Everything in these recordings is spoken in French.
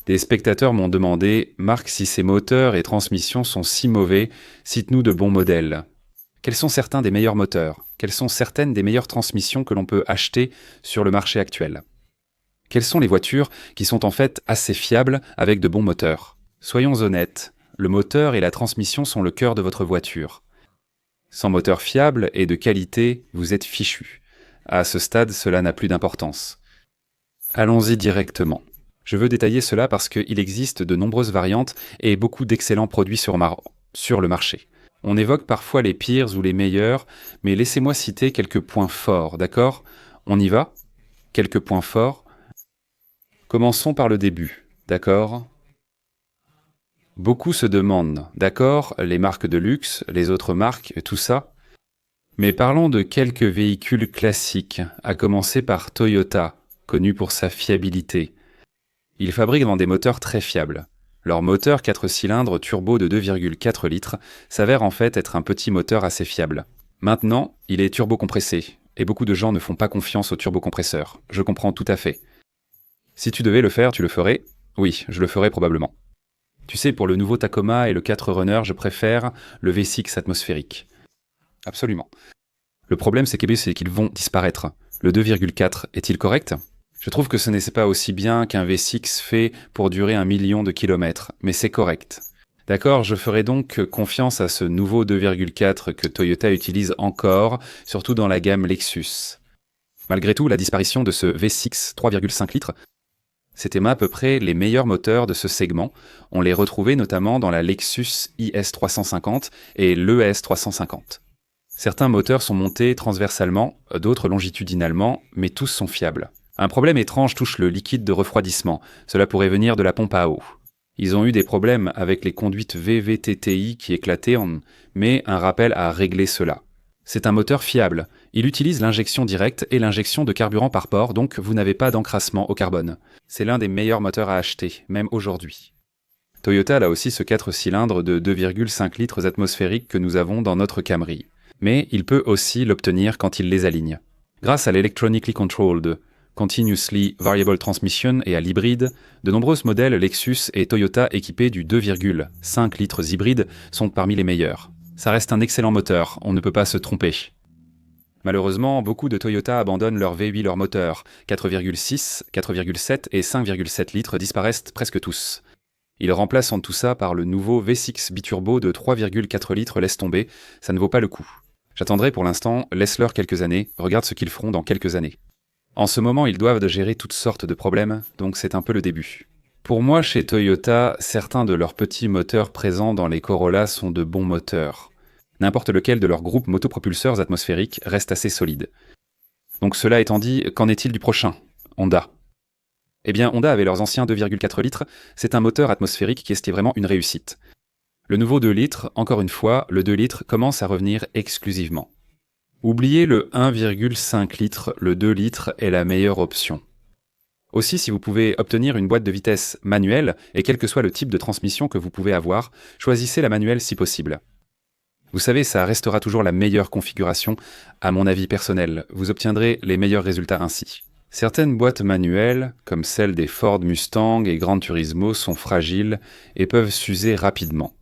Des spectateurs m'ont demandé « Marc, si ces moteurs et transmissions sont si mauvais, cite-nous de bons modèles. Quels sont certains des meilleurs moteurs? Quelles sont certaines des meilleures transmissions que l'on peut acheter sur le marché actuel? Quelles sont les voitures qui sont en fait assez fiables avec de bons moteurs? Soyons honnêtes, le moteur et la transmission sont le cœur de votre voiture. Sans moteur fiable et de qualité, vous êtes fichu. À ce stade, cela n'a plus d'importance. Allons-y directement. Je veux détailler cela parce qu'il existe de nombreuses variantes et beaucoup d'excellents produits sur le marché. On évoque parfois les pires ou les meilleurs, mais laissez-moi citer quelques points forts, d'accord? On y va? Quelques points forts. Commençons par le début, d'accord? Beaucoup se demandent, d'accord, les marques de luxe, les autres marques, tout ça. Mais parlons de quelques véhicules classiques, à commencer par Toyota, connu pour sa fiabilité. Ils fabriquent dans des moteurs très fiables. Leur moteur 4 cylindres turbo de 2,4 litres s'avère en fait être un petit moteur assez fiable. Maintenant, il est turbo-compressé, et beaucoup de gens ne font pas confiance aux turbocompresseurs. Je comprends tout à fait. Si tu devais le faire, tu le ferais? Oui, je le ferais probablement. Tu sais, pour le nouveau Tacoma et le 4Runner, je préfère le V6 atmosphérique. Absolument. Le problème, c'est qu'ils vont disparaître. Le 2,4, est-il correct? Je trouve que ce n'est pas aussi bien qu'un V6 fait pour durer 1 million de kilomètres, mais c'est correct. D'accord, je ferai donc confiance à ce nouveau 2,4 que Toyota utilise encore, surtout dans la gamme Lexus. Malgré tout, la disparition de ce V6 3,5 litres, c'était à peu près les meilleurs moteurs de ce segment. On les retrouvait notamment dans la Lexus IS350 et l'ES350. Certains moteurs sont montés transversalement, d'autres longitudinalement, mais tous sont fiables. Un problème étrange touche le liquide de refroidissement. Cela pourrait venir de la pompe à eau. Ils ont eu des problèmes avec les conduites VVTTI qui éclataient, mais un rappel a réglé cela. C'est un moteur fiable. Il utilise l'injection directe et l'injection de carburant par port, donc vous n'avez pas d'encrassement au carbone. C'est l'un des meilleurs moteurs à acheter, même aujourd'hui. Toyota a aussi ce 4 cylindres de 2,5 litres atmosphériques que nous avons dans notre Camry. Mais il peut aussi l'obtenir quand il les aligne. Grâce à l'Electronically Controlled Continuously Variable Transmission et à l'hybride, de nombreux modèles Lexus et Toyota équipés du 2,5 litres hybride sont parmi les meilleurs. Ça reste un excellent moteur, on ne peut pas se tromper. Malheureusement, beaucoup de Toyota abandonnent leur V8, leur moteur. 4,6, 4,7 et 5,7 litres disparaissent presque tous. Ils remplacent tout ça par le nouveau V6 biturbo de 3,4 litres, laisse tomber, ça ne vaut pas le coup. J'attendrai pour l'instant, laisse-leur quelques années, regarde ce qu'ils feront dans quelques années. En ce moment, ils doivent gérer toutes sortes de problèmes, donc c'est un peu le début. Pour moi, chez Toyota, certains de leurs petits moteurs présents dans les Corolla sont de bons moteurs. N'importe lequel de leurs groupes motopropulseurs atmosphériques reste assez solide. Donc cela étant dit, qu'en est-il du prochain? Honda. Eh bien, Honda avait leurs anciens 2,4 litres, c'est un moteur atmosphérique qui est vraiment une réussite. Le nouveau 2 litres, encore une fois, le 2 litres commence à revenir exclusivement. Oubliez le 1,5 litres, le 2 litres est la meilleure option. Aussi, si vous pouvez obtenir une boîte de vitesse manuelle, et quel que soit le type de transmission que vous pouvez avoir, choisissez la manuelle si possible. Vous savez, ça restera toujours la meilleure configuration, à mon avis personnel. Vous obtiendrez les meilleurs résultats ainsi. Certaines boîtes manuelles, comme celles des Ford Mustang et Gran Turismo, sont fragiles et peuvent s'user rapidement.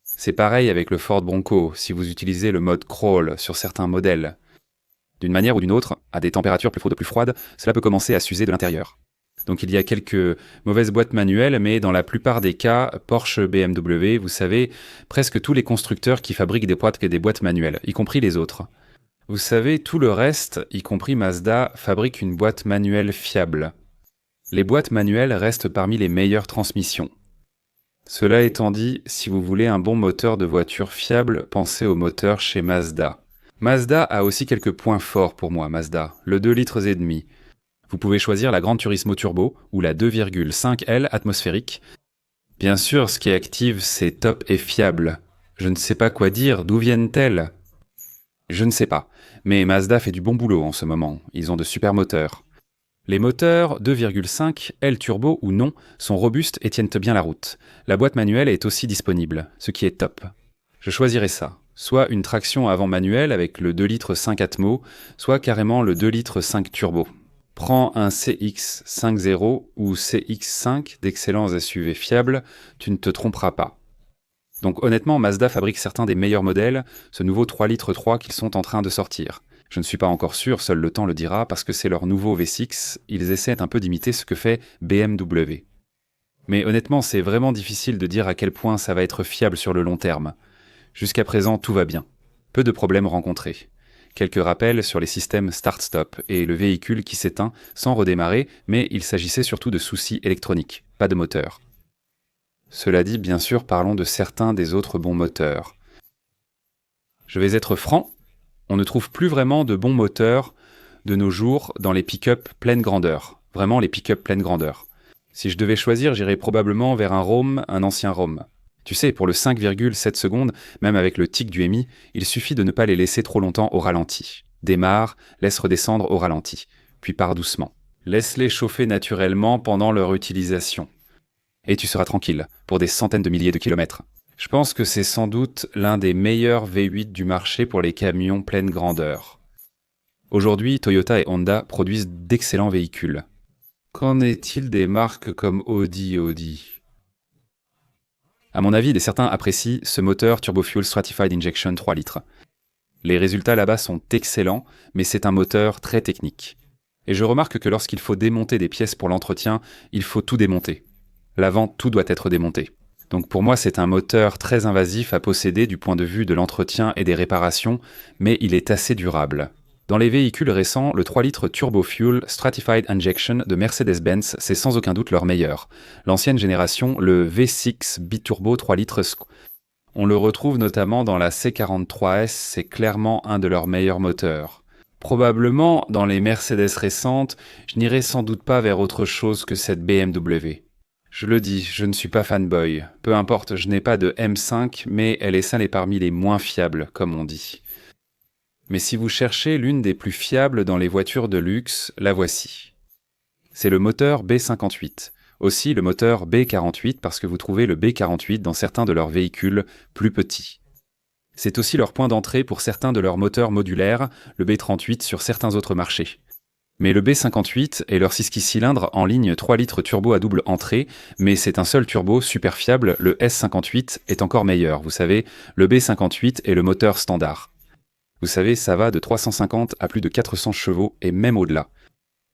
C'est pareil avec le Ford Bronco, si vous utilisez le mode crawl sur certains modèles. D'une manière ou d'une autre, à des températures plus chaudes ou plus froides, cela peut commencer à s'user de l'intérieur. Donc il y a quelques mauvaises boîtes manuelles, mais dans la plupart des cas, Porsche, BMW, vous savez, presque tous les constructeurs qui fabriquent des boîtes manuelles, y compris les autres. Vous savez, tout le reste, y compris Mazda, fabrique une boîte manuelle fiable. Les boîtes manuelles restent parmi les meilleures transmissions. Cela étant dit, si vous voulez un bon moteur de voiture fiable, pensez au moteur chez Mazda. Mazda a aussi quelques points forts pour moi, Mazda, le 2,5 litres. Vous pouvez choisir la Gran Turismo Turbo ou la 2,5L atmosphérique. Bien sûr, ce qui est active, c'est top et fiable. Je ne sais pas quoi dire, d'où viennent-elles? Je ne sais pas, mais Mazda fait du bon boulot en ce moment, ils ont de super moteurs. Les moteurs 2,5 L turbo ou non sont robustes et tiennent bien la route. La boîte manuelle est aussi disponible, ce qui est top. Je choisirais ça. Soit une traction avant manuelle avec le 2 litres 5 Atmo, soit carrément le 2 litres 5 turbo. Prends un CX-5.0 ou CX-5 d'excellents SUV fiables, tu ne te tromperas pas. Donc honnêtement, Mazda fabrique certains des meilleurs modèles, ce nouveau 3 litres 3 qu'ils sont en train de sortir. Je ne suis pas encore sûr, seul le temps le dira, parce que c'est leur nouveau V6, ils essaient un peu d'imiter ce que fait BMW. Mais honnêtement, c'est vraiment difficile de dire à quel point ça va être fiable sur le long terme. Jusqu'à présent, tout va bien. Peu de problèmes rencontrés. Quelques rappels sur les systèmes start-stop et le véhicule qui s'éteint sans redémarrer, mais il s'agissait surtout de soucis électroniques, pas de moteur. Cela dit, bien sûr, parlons de certains des autres bons moteurs. Je vais être franc, on ne trouve plus vraiment de bons moteurs de nos jours dans les pick-up pleine grandeur. Vraiment les pick-up pleine grandeur. Si je devais choisir, j'irais probablement vers un ancien Rome. Tu sais, pour le 5,7 secondes, même avec le tic du MI, il suffit de ne pas les laisser trop longtemps au ralenti. Démarre, laisse redescendre au ralenti, puis pars doucement. Laisse-les chauffer naturellement pendant leur utilisation. Et tu seras tranquille, pour des centaines de milliers de kilomètres. Je pense que c'est sans doute l'un des meilleurs V8 du marché pour les camions pleine grandeur. Aujourd'hui, Toyota et Honda produisent d'excellents véhicules. Qu'en est-il des marques comme Audi? À mon avis, certains apprécient ce moteur Turbo-Fuel Stratified Injection 3 litres. Les résultats là-bas sont excellents, mais c'est un moteur très technique. Et je remarque que lorsqu'il faut démonter des pièces pour l'entretien, il faut tout démonter. L'avant, tout doit être démonté. Donc pour moi, c'est un moteur très invasif à posséder du point de vue de l'entretien et des réparations, mais il est assez durable. Dans les véhicules récents, le 3 litres Turbo Fuel Stratified Injection de Mercedes-Benz, c'est sans aucun doute leur meilleur. L'ancienne génération, le V6 Biturbo 3 litres, on le retrouve notamment dans la C43S, c'est clairement un de leurs meilleurs moteurs. Probablement, dans les Mercedes récentes, je n'irai sans doute pas vers autre chose que cette BMW. Je le dis, je ne suis pas fanboy. Peu importe, je n'ai pas de M5, mais elle est parmi les moins fiables, comme on dit. Mais si vous cherchez l'une des plus fiables dans les voitures de luxe, la voici. C'est le moteur B58. Aussi le moteur B48 parce que vous trouvez le B48 dans certains de leurs véhicules plus petits. C'est aussi leur point d'entrée pour certains de leurs moteurs modulaires, le B38 sur certains autres marchés. Mais le B58 est leur 6 cylindres en ligne 3 litres turbo à double entrée, mais c'est un seul turbo super fiable, le S58 est encore meilleur. Vous savez, le B58 est le moteur standard. Vous savez, ça va de 350 à plus de 400 chevaux et même au-delà.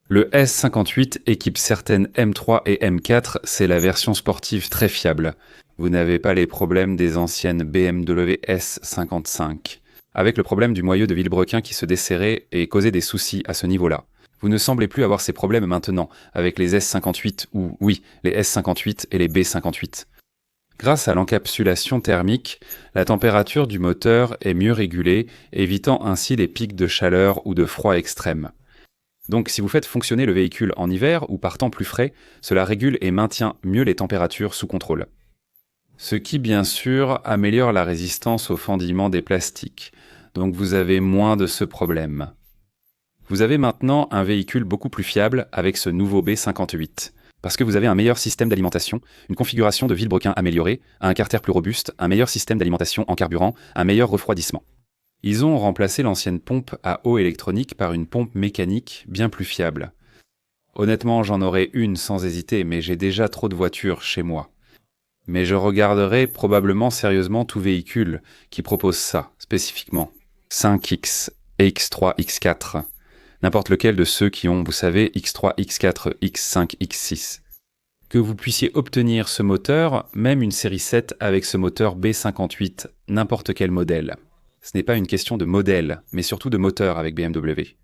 Le S58 équipe certaines M3 et M4, c'est la version sportive très fiable. Vous n'avez pas les problèmes des anciennes BMW S55, avec le problème du moyeu de Villebrequin qui se desserrait et causait des soucis à ce niveau-là. Vous ne semblez plus avoir ces problèmes maintenant avec les S58 ou, oui, les S58 et les B58. Grâce à l'encapsulation thermique, la température du moteur est mieux régulée, évitant ainsi les pics de chaleur ou de froid extrême. Donc si vous faites fonctionner le véhicule en hiver ou par temps plus frais, cela régule et maintient mieux les températures sous contrôle. Ce qui, bien sûr, améliore la résistance au fendillement des plastiques. Donc vous avez moins de ce problème. Vous avez maintenant un véhicule beaucoup plus fiable avec ce nouveau B58. Parce que vous avez un meilleur système d'alimentation, une configuration de Villebrequin améliorée, un carter plus robuste, un meilleur système d'alimentation en carburant, un meilleur refroidissement. Ils ont remplacé l'ancienne pompe à eau électronique par une pompe mécanique bien plus fiable. Honnêtement, j'en aurais une sans hésiter, mais j'ai déjà trop de voitures chez moi. Mais je regarderai probablement sérieusement tout véhicule qui propose ça, spécifiquement. 5X et X3, X4. N'importe lequel de ceux qui ont, vous savez, X3, X4, X5, X6. Que vous puissiez obtenir ce moteur, même une série 7 avec ce moteur B58, n'importe quel modèle. Ce n'est pas une question de modèle, mais surtout de moteur avec BMW.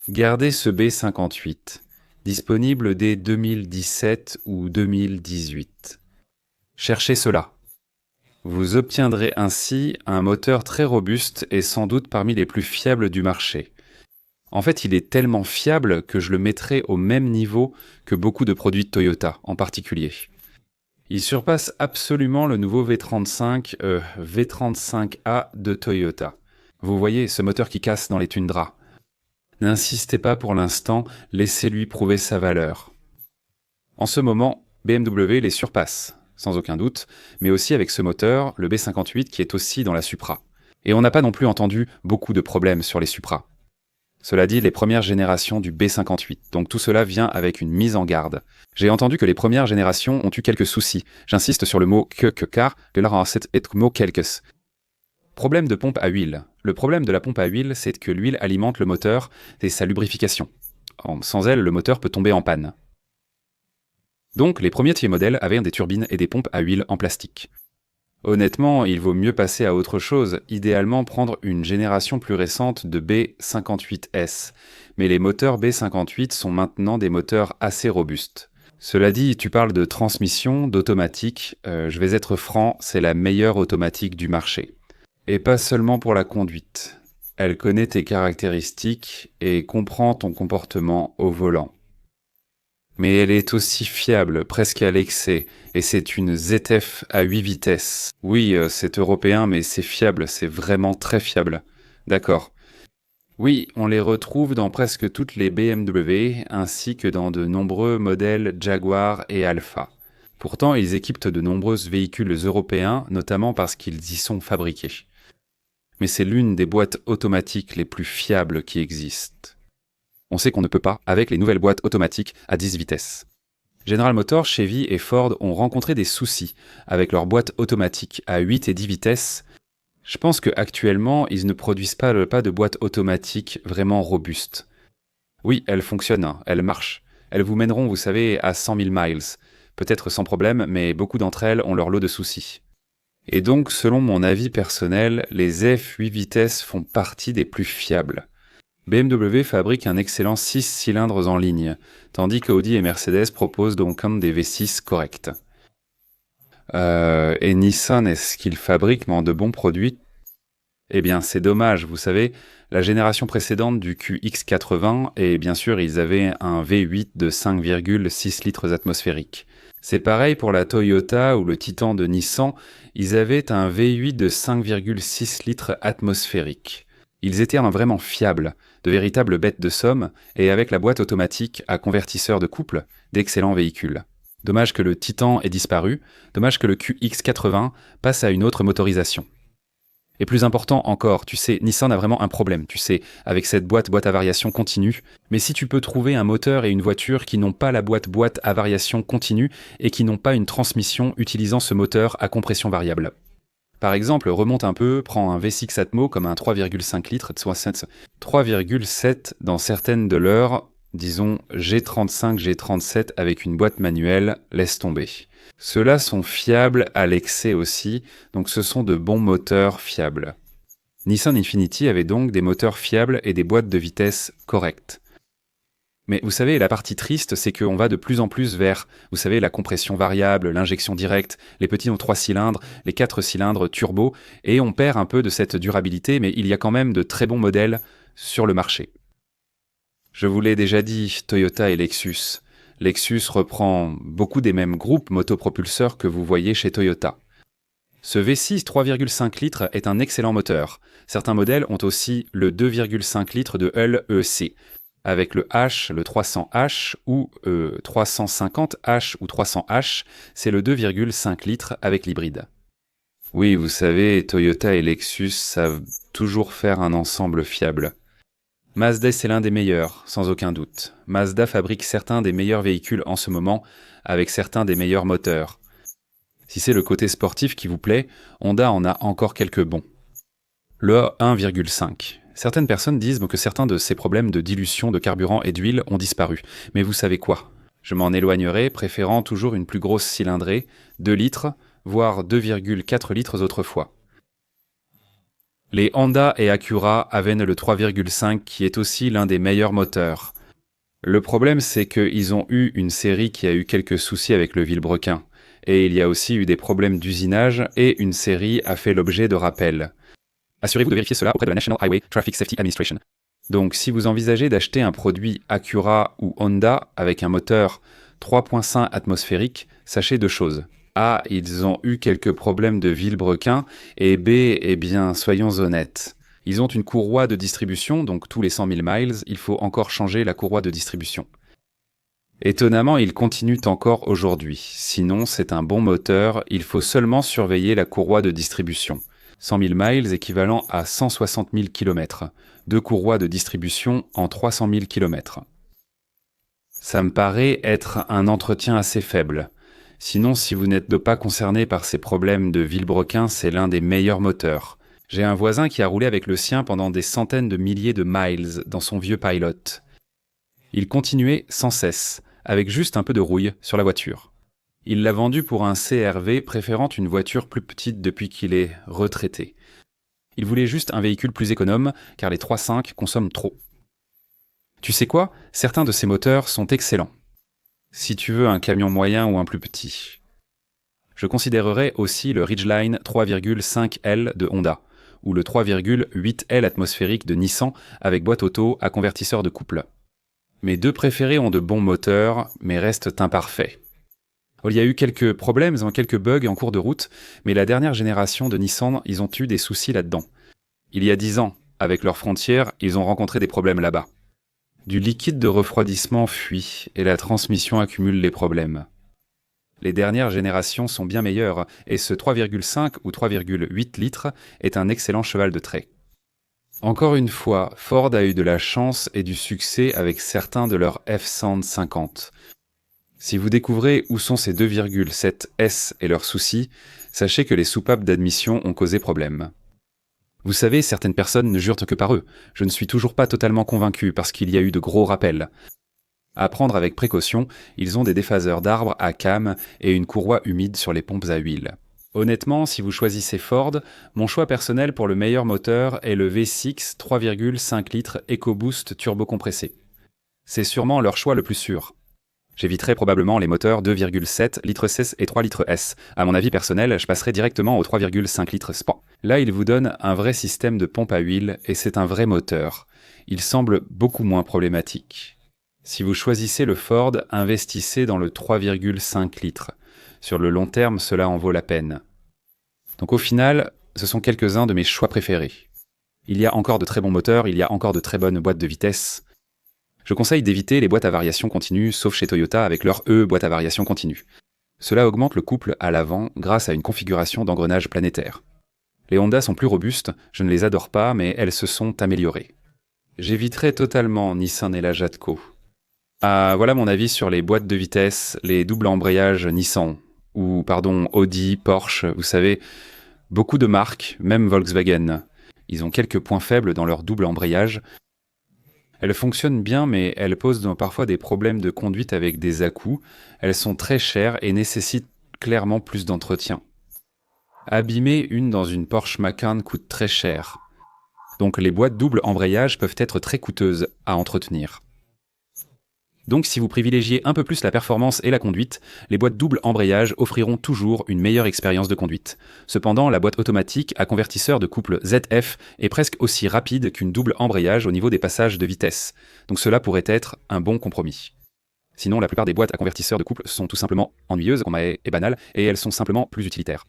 Gardez ce B58, disponible dès 2017 ou 2018. Cherchez cela. Vous obtiendrez ainsi un moteur très robuste et sans doute parmi les plus fiables du marché. En fait, il est tellement fiable que je le mettrai au même niveau que beaucoup de produits de Toyota, en particulier. Il surpasse absolument le nouveau V35A de Toyota. Vous voyez, ce moteur qui casse dans les Tundra. N'insistez pas pour l'instant, laissez-lui prouver sa valeur. En ce moment, BMW les surpasse, sans aucun doute, mais aussi avec ce moteur, le B58 qui est aussi dans la Supra. Et on n'a pas non plus entendu beaucoup de problèmes sur les Supra. Cela dit, les premières générations du B58. Donc tout cela vient avec une mise en garde. J'ai entendu que les premières générations ont eu quelques soucis. J'insiste sur le mot que car que là har sett ett mot quelques. Problème de pompe à huile. Le problème de la pompe à huile, c'est que l'huile alimente le moteur et sa lubrification. Sans elle, le moteur peut tomber en panne. Donc, les premiers de ces modèles avaient des turbines et des pompes à huile en plastique. Honnêtement, il vaut mieux passer à autre chose, idéalement prendre une génération plus récente de B58S. Mais les moteurs B58 sont maintenant des moteurs assez robustes. Cela dit, tu parles de transmission, d'automatique. Je vais être franc, c'est la meilleure automatique du marché. Et pas seulement pour la conduite. Elle connaît tes caractéristiques et comprend ton comportement au volant. Mais elle est aussi fiable, presque à l'excès, et c'est une ZF à 8 vitesses. Oui, c'est européen, mais c'est fiable, c'est vraiment très fiable. D'accord. Oui, on les retrouve dans presque toutes les BMW, ainsi que dans de nombreux modèles Jaguar et Alfa. Pourtant, ils équipent de nombreux véhicules européens, notamment parce qu'ils y sont fabriqués. Mais c'est l'une des boîtes automatiques les plus fiables qui existent. On sait qu'on ne peut pas avec les nouvelles boîtes automatiques à 10 vitesses. General Motors, Chevy et Ford ont rencontré des soucis avec leurs boîtes automatiques à 8 et 10 vitesses. Je pense qu'actuellement, ils ne produisent pas de boîtes automatiques vraiment robustes. Oui, elles fonctionnent, elles marchent. Elles vous mèneront, vous savez, à 100 000 miles. Peut-être sans problème, mais beaucoup d'entre elles ont leur lot de soucis. Et donc, selon mon avis personnel, les F 8 vitesses font partie des plus fiables. BMW fabrique un excellent 6 cylindres en ligne, tandis que Audi et Mercedes proposent donc des V6 corrects. Et Nissan, est-ce qu'ils fabriquent de bons produits ? Eh bien, c'est dommage, vous savez, la génération précédente du QX80, et bien sûr, ils avaient un V8 de 5,6 litres atmosphériques. C'est pareil pour la Toyota ou le Titan de Nissan, ils avaient un V8 de 5,6 litres atmosphériques. Ils étaient vraiment fiables, de véritables bêtes de somme, et avec la boîte automatique à convertisseur de couple, d'excellents véhicules. Dommage que le Titan ait disparu, dommage que le QX80 passe à une autre motorisation. Et plus important encore, tu sais, Nissan a vraiment un problème, tu sais, avec cette boîte à variation continue. Mais si tu peux trouver un moteur et une voiture qui n'ont pas la boîte à variation continue et qui n'ont pas une transmission utilisant ce moteur à compression variable. Par exemple, remonte un peu, prends un V6 Atmo comme un 3,5 litres, soit 3,7 dans certaines de leurs, disons G35, G37 avec une boîte manuelle, laisse tomber. Ceux-là sont fiables à l'excès aussi, donc ce sont de bons moteurs fiables. Nissan Infiniti avait donc des moteurs fiables et des boîtes de vitesse correctes. Mais vous savez, la partie triste, c'est qu'on va de plus en plus vers, vous savez, la compression variable, l'injection directe, les petits 3 cylindres, les 4 cylindres turbo, et on perd un peu de cette durabilité, mais il y a quand même de très bons modèles sur le marché. Je vous l'ai déjà dit, Toyota et Lexus. Lexus reprend beaucoup des mêmes groupes motopropulseurs que vous voyez chez Toyota. Ce V6 3,5 litres est un excellent moteur. Certains modèles ont aussi le 2,5 litres de Hull EC, avec le H, le 300H ou 350H ou 300H, c'est le 2,5 litres avec l'hybride. Oui, vous savez, Toyota et Lexus savent toujours faire un ensemble fiable. Mazda, c'est l'un des meilleurs, sans aucun doute. Mazda fabrique certains des meilleurs véhicules en ce moment, avec certains des meilleurs moteurs. Si c'est le côté sportif qui vous plaît, Honda en a encore quelques bons. Le 1,5. Certaines personnes disent que certains de ces problèmes de dilution de carburant et d'huile ont disparu. Mais vous savez quoi ? Je m'en éloignerai, préférant toujours une plus grosse cylindrée, 2 litres, voire 2,4 litres autrefois. Les Honda et Acura avaient le 3,5 qui est aussi l'un des meilleurs moteurs. Le problème, c'est qu'ils ont eu une série qui a eu quelques soucis avec le vilebrequin. Et il y a aussi eu des problèmes d'usinage et une série a fait l'objet de rappels. Assurez-vous de vérifier cela auprès de la National Highway Traffic Safety Administration. Donc si vous envisagez d'acheter un produit Acura ou Honda avec un moteur 3.5 atmosphérique, sachez 2 choses. A, ils ont eu quelques problèmes de vilebrequin, et B, eh bien, soyons honnêtes. Ils ont une courroie de distribution, donc tous les 100 000 miles, il faut encore changer la courroie de distribution. Étonnamment, ils continuent encore aujourd'hui. Sinon, c'est un bon moteur, il faut seulement surveiller la courroie de distribution. 100 000 miles équivalent à 160 000 km. 2 courroies de distribution en 300 000 km. Ça me paraît être un entretien assez faible. Sinon, si vous n'êtes pas concerné par ces problèmes de vilebrequin, c'est l'un des meilleurs moteurs. J'ai un voisin qui a roulé avec le sien pendant des centaines de milliers de miles dans son vieux Pilot. Il continuait sans cesse, avec juste un peu de rouille sur la voiture. Il l'a vendu pour un CR-V, préférant une voiture plus petite depuis qu'il est retraité. Il voulait juste un véhicule plus économe, car les 3.5 consomment trop. Tu sais quoi ? Certains de ces moteurs sont excellents. Si tu veux un camion moyen ou un plus petit. Je considérerais aussi le Ridgeline 3,5L de Honda, ou le 3,8L atmosphérique de Nissan avec boîte auto à convertisseur de couple. Mes deux préférés ont de bons moteurs, mais restent imparfaits. Il y a eu quelques problèmes, quelques bugs en cours de route, mais la dernière génération de Nissan, ils ont eu des soucis là-dedans. Il y a 10 ans, avec leur Frontier, ils ont rencontré des problèmes là-bas. Du liquide de refroidissement fuit et la transmission accumule les problèmes. Les dernières générations sont bien meilleures et ce 3,5 ou 3,8 litres est un excellent cheval de trait. Encore une fois, Ford a eu de la chance et du succès avec certains de leurs F-150. Si vous découvrez où sont ces 2,7 S et leurs soucis, sachez que les soupapes d'admission ont causé problème. Vous savez, certaines personnes ne jurent que par eux. Je ne suis toujours pas totalement convaincu parce qu'il y a eu de gros rappels. À prendre avec précaution, ils ont des déphaseurs d'arbres à cames et une courroie humide sur les pompes à huile. Honnêtement, si vous choisissez Ford, mon choix personnel pour le meilleur moteur est le V6 3,5 litres EcoBoost turbocompressé. C'est sûrement leur choix le plus sûr. J'éviterai probablement les moteurs 2,7 litres 6 et 3 litres S. À mon avis personnel, je passerai directement au 3,5 litres SPA. Là, il vous donne un vrai système de pompe à huile et c'est un vrai moteur. Il semble beaucoup moins problématique. Si vous choisissez le Ford, investissez dans le 3,5 litres. Sur le long terme, cela en vaut la peine. Donc au final, ce sont quelques-uns de mes choix préférés. Il y a encore de très bons moteurs, il y a encore de très bonnes boîtes de vitesse. Je conseille d'éviter les boîtes à variation continue, sauf chez Toyota avec leur boîte à variation continue. Cela augmente le couple à l'avant grâce à une configuration d'engrenage planétaire. Les Honda sont plus robustes, je ne les adore pas, mais elles se sont améliorées. J'éviterai totalement Nissan et la Jatco. Voilà mon avis sur les boîtes de vitesse, les doubles embrayages Nissan, ou Audi, Porsche, vous savez, beaucoup de marques, même Volkswagen. Ils ont quelques points faibles dans leur double embrayage. Elles fonctionnent bien, mais elles posent parfois des problèmes de conduite avec des à-coups. Elles sont très chères et nécessitent clairement plus d'entretien. Abîmer une dans une Porsche Macan coûte très cher. Donc les boîtes double embrayage peuvent être très coûteuses à entretenir. Donc si vous privilégiez un peu plus la performance et la conduite, les boîtes double embrayage offriront toujours une meilleure expérience de conduite. Cependant, la boîte automatique à convertisseur de couple ZF est presque aussi rapide qu'une double embrayage au niveau des passages de vitesse. Donc cela pourrait être un bon compromis. Sinon, la plupart des boîtes à convertisseur de couple sont tout simplement ennuyeuses et banales, et elles sont simplement plus utilitaires.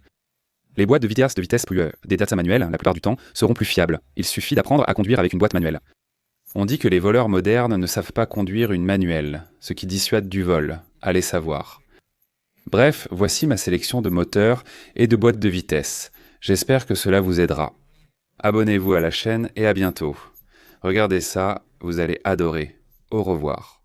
Les boîtes de vitesse plus des data manuelles, la plupart du temps, seront plus fiables. Il suffit d'apprendre à conduire avec une boîte manuelle. On dit que les voleurs modernes ne savent pas conduire une manuelle, ce qui dissuade du vol, allez savoir. Bref, voici ma sélection de moteurs et de boîtes de vitesse. J'espère que cela vous aidera. Abonnez-vous à la chaîne et à bientôt. Regardez ça, vous allez adorer. Au revoir.